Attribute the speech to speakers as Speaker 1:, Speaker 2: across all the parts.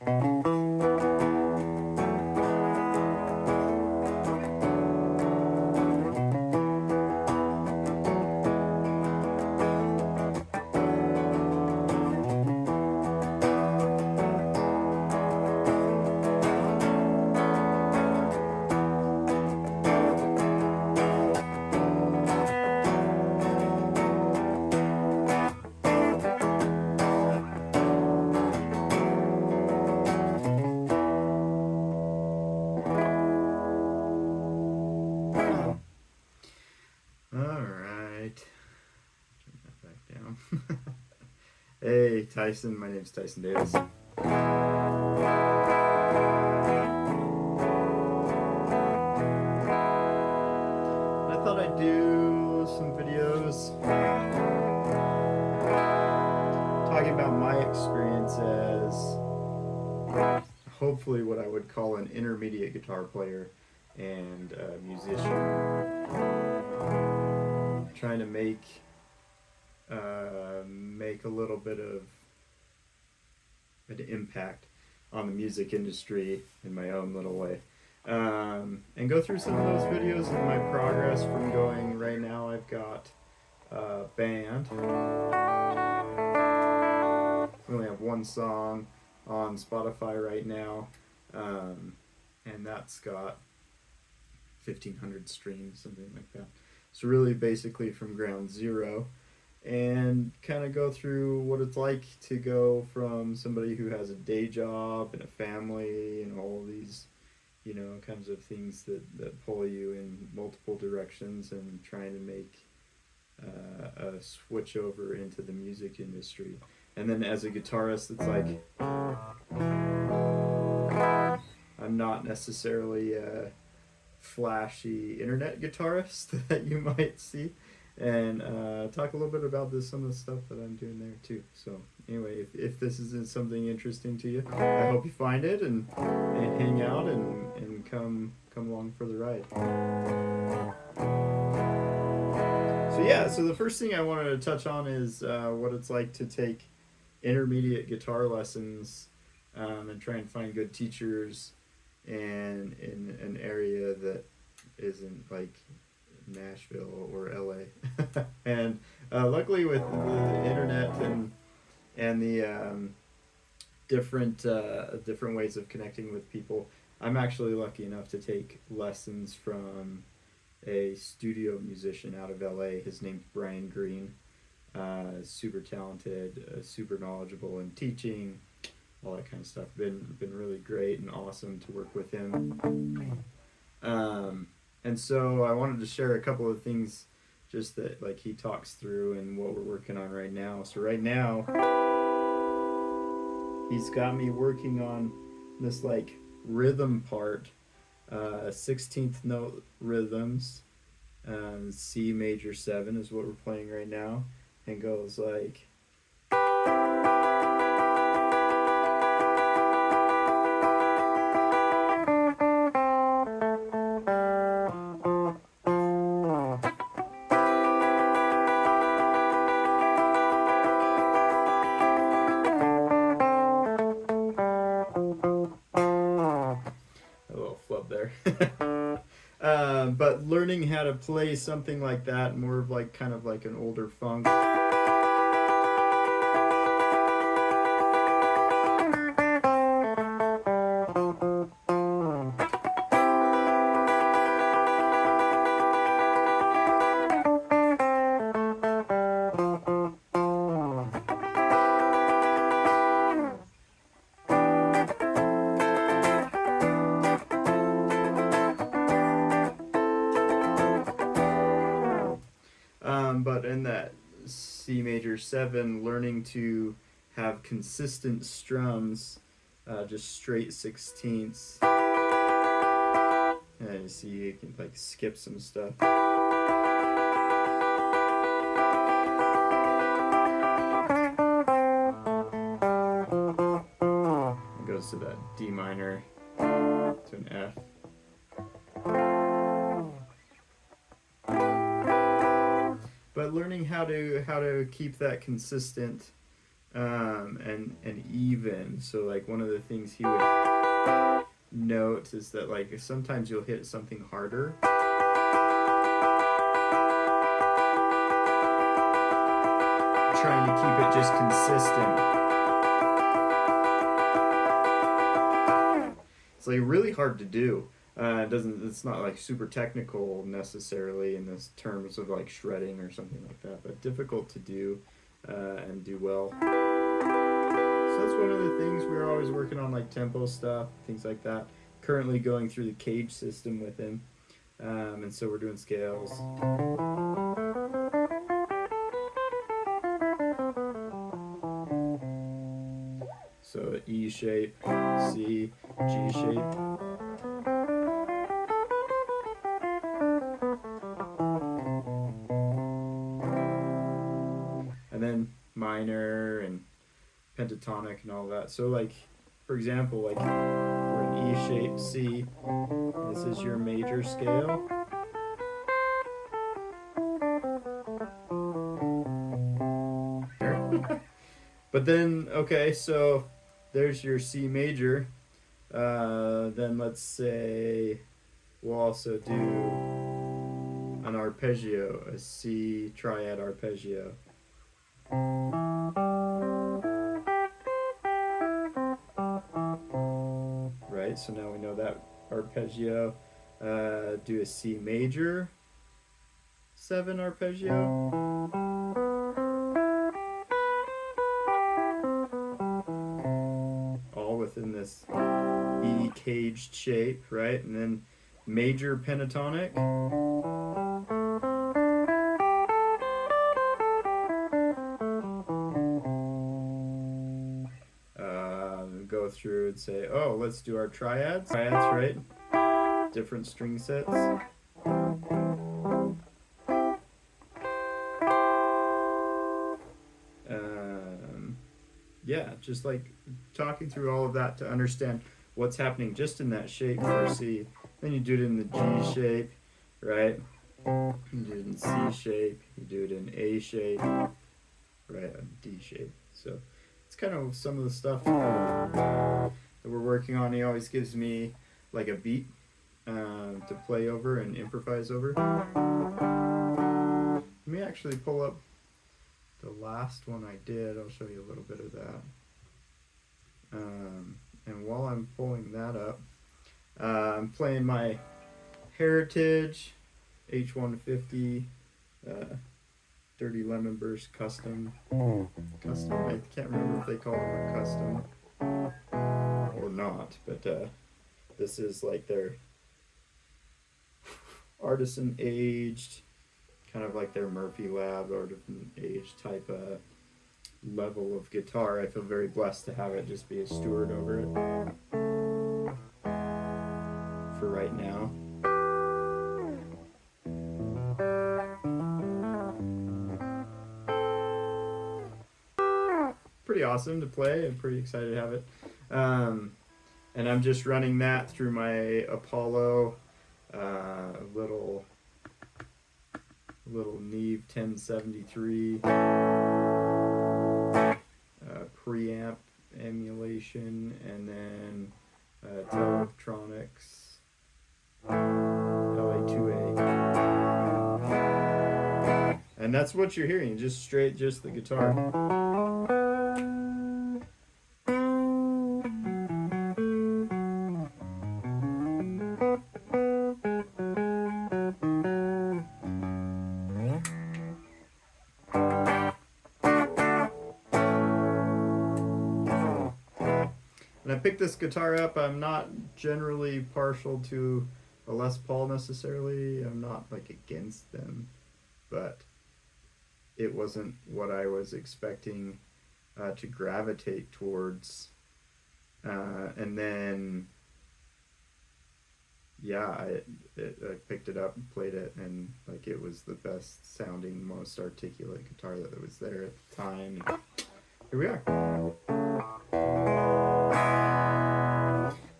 Speaker 1: Alright. Turn that back down. Hey, Tyson. My name's Tyson Davis. I thought I'd do some videos talking about my experience as hopefully what I would call an intermediate guitar player and a musician. Trying to make a little bit of an impact on the music industry in my own little way. And go through some of those videos and my progress from going. Right now I've got a band. We only have one song on Spotify right now, and that's got 1,500 streams, something like that. So really basically from ground zero, and kind of go through what it's like to go from somebody who has a day job and a family and all these, kinds of things that pull you in multiple directions, and trying to make a switch over into the music industry. And then as a guitarist, it's like I'm not necessarily a flashy internet guitarist that you might see, and talk a little bit about some of the stuff that I'm doing there too. So anyway, if this isn't something interesting to you, I hope you find it and hang out and come along for the ride. So the first thing I wanted to touch on is what it's like to take intermediate guitar lessons, and try and find good teachers and in an area that isn't like Nashville or LA. And luckily with the internet and the different ways of connecting with people, I'm actually lucky enough to take lessons from a studio musician out of LA. His name's Brian Green. Super talented, super knowledgeable in teaching, all that kind of stuff. Been really great and awesome to work with him. And so I wanted to share a couple of things just that like he talks through and what we're working on right now. So right now he's got me working on this like rhythm part, 16th note rhythms. C major 7 is what we're playing right now, and goes like. But learning how to play something like that, more of like kind of like an older funk. But in that C major 7, learning to have consistent strums, just straight 16ths. And you see you can like skip some stuff. It goes to that D minor to an F. But learning how to keep that consistent and even. So like one of the things he would note is that like sometimes you'll hit something harder. Trying to keep it just consistent. It's like really hard to do. It's not like super technical necessarily in this terms of like shredding or something like that, but difficult to do and do well. So that's one of the things we're always working on, like tempo stuff, things like that. Currently going through the Cage system with him, and so we're doing scales. So E shape, C, G shape. And then minor and pentatonic and all that. So like, for example, like for an E shape C, this is your major scale. But then, okay, so there's your C major. Then let's say we'll also do an arpeggio, a C triad arpeggio. Right, so now we know that arpeggio. Do a C major 7 arpeggio. All within this E caged shape, right? And then major pentatonic. Go through and say, oh, let's do our triads. Triads, right? Different string sets. Yeah, just like talking through all of that to understand what's happening just in that shape for C. Then you do it in the G shape, right? You do it in C shape, you do it in A shape, right, D shape. So it's kind of some of the stuff that we're working on. He always gives me like a beat to play over and improvise over. Let me actually pull up the last one I did. I'll show you a little bit of that. And while I'm pulling that up, I'm playing my Heritage H150 Dirty Lemon Burst Custom. I can't remember if they call them a custom or not, but this is like their artisan aged, kind of like their Murphy Lab artisan aged type of level of guitar. I feel very blessed to have it just be a steward over it for right now. Pretty awesome to play. I'm pretty excited to have it. And I'm just running that through my Apollo little Neve 1073 preamp emulation, and then Teletronics LA2A. And that's what you're hearing, just the guitar. And I picked this guitar up. I'm not generally partial to a Les Paul necessarily. I'm not like against them, but it wasn't what I was expecting to gravitate towards. And then, yeah, I picked it up and played it, and like it was the best sounding, most articulate guitar that was there at the time. Here we are.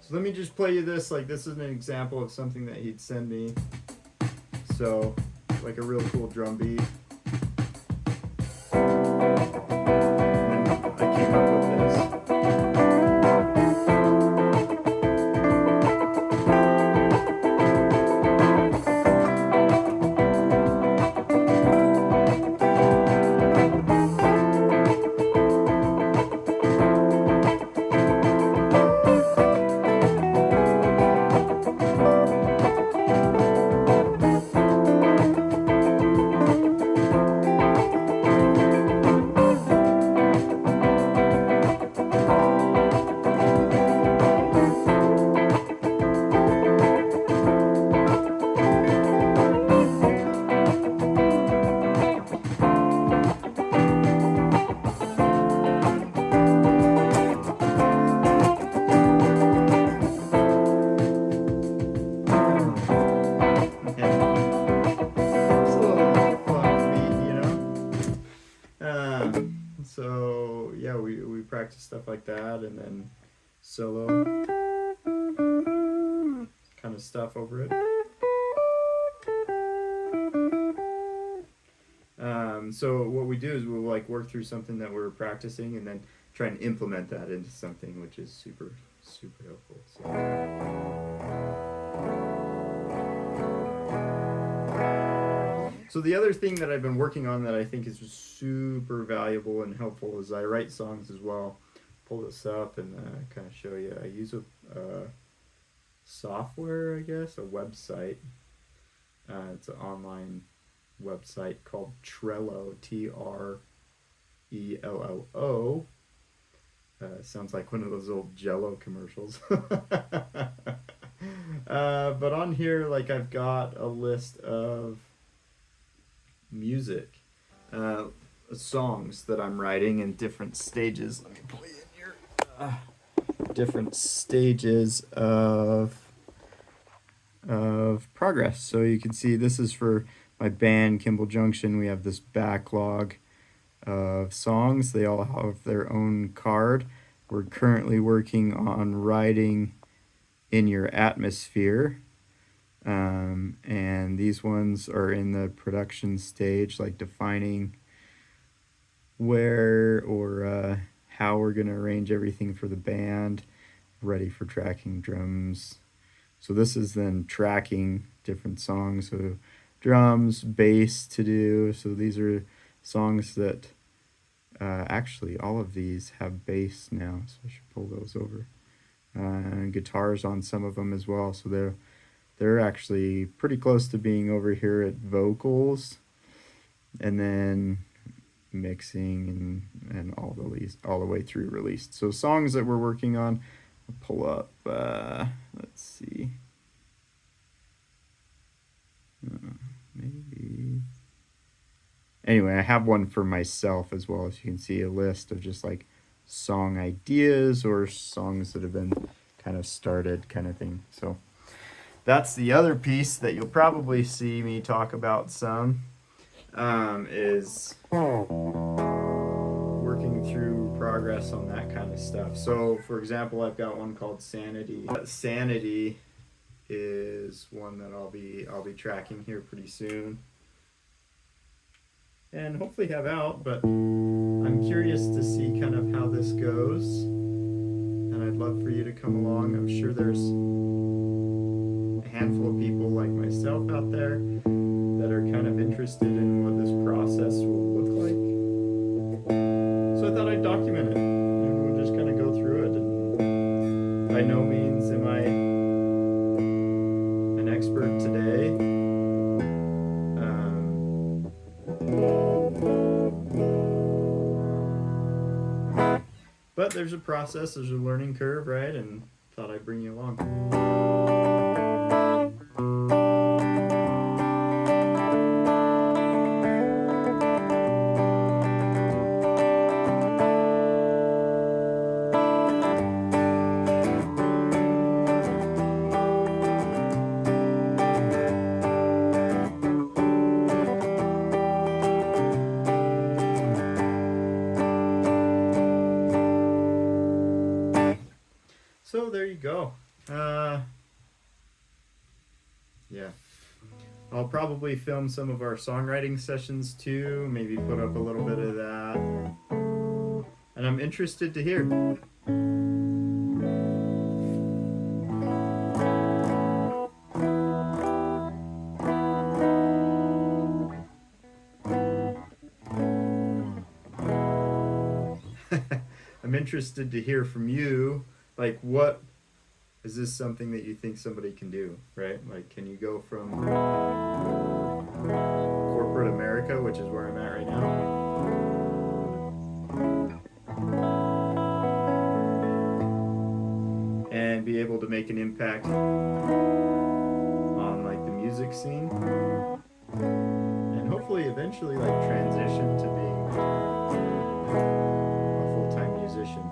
Speaker 1: So let me just play you this. Like, this is an example of something that he'd send me. So, like a real cool drum beat. And I stuff like that, and then solo kind of stuff over it. So what we do is we'll like work through something that we're practicing and then try and implement that into something, which is super helpful. So the other thing that I've been working on that I think is super valuable and helpful is I write songs as well. Pull this up and kind of show you. I use a software, I guess, a website. It's an online website called Trello, Trello. Sounds like one of those old Jello commercials. But on here, like, I've got a list of music, songs that I'm writing in different stages. Let me play in here. Different stages of progress. So you can see this is for my band Kimball Junction. We have this backlog of songs. They all have their own card. We're currently working on writing In Your Atmosphere. And these ones are in the production stage, like defining where or how we're going to arrange everything for the band, ready for tracking drums. So this is then tracking different songs, so drums, bass to do. So these are songs that actually all of these have bass now, so I should pull those over. And guitars on some of them as well, so they're actually pretty close to being over here at vocals, and then mixing and all the way through released. So songs that we're working on, I'll pull up. Let's see. Maybe. Anyway, I have one for myself as well. As you can see, a list of just like song ideas or songs that have been kind of started, kind of thing. So that's the other piece that you'll probably see me talk about some, is working through progress on that kind of stuff. So, for example, I've got one called Sanity. Sanity is one that I'll be tracking here pretty soon, and hopefully have out. But I'm curious to see kind of how this goes, and I'd love for you to come along. I'm sure there's a handful of people like myself out there that are kind of interested in what this process will look like. So I thought I'd document it, and we'll just kind of go through it. And by no means am I an expert today. But there's a process, there's a learning curve, right? And thought I'd bring you along. So there you go. Yeah. I'll probably film some of our songwriting sessions too, maybe put up a little bit of that. And I'm interested to hear. I'm interested to hear from you, like, what is this something that you think somebody can do, right? Like, can you go from corporate America, which is where I'm at right now, and be able to make an impact on like the music scene, and hopefully eventually like transition to being a full-time musician.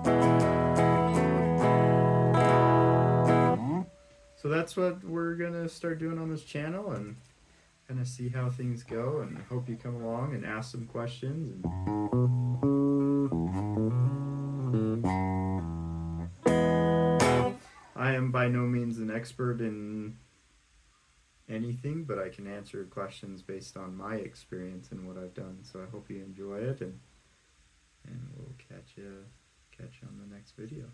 Speaker 1: So that's what we're gonna start doing on this channel, and kind of see how things go, and I hope you come along and ask some questions. And I am by no means an expert in anything, but I can answer questions based on my experience and what I've done. So I hope you enjoy it, and we'll catch you on the next video.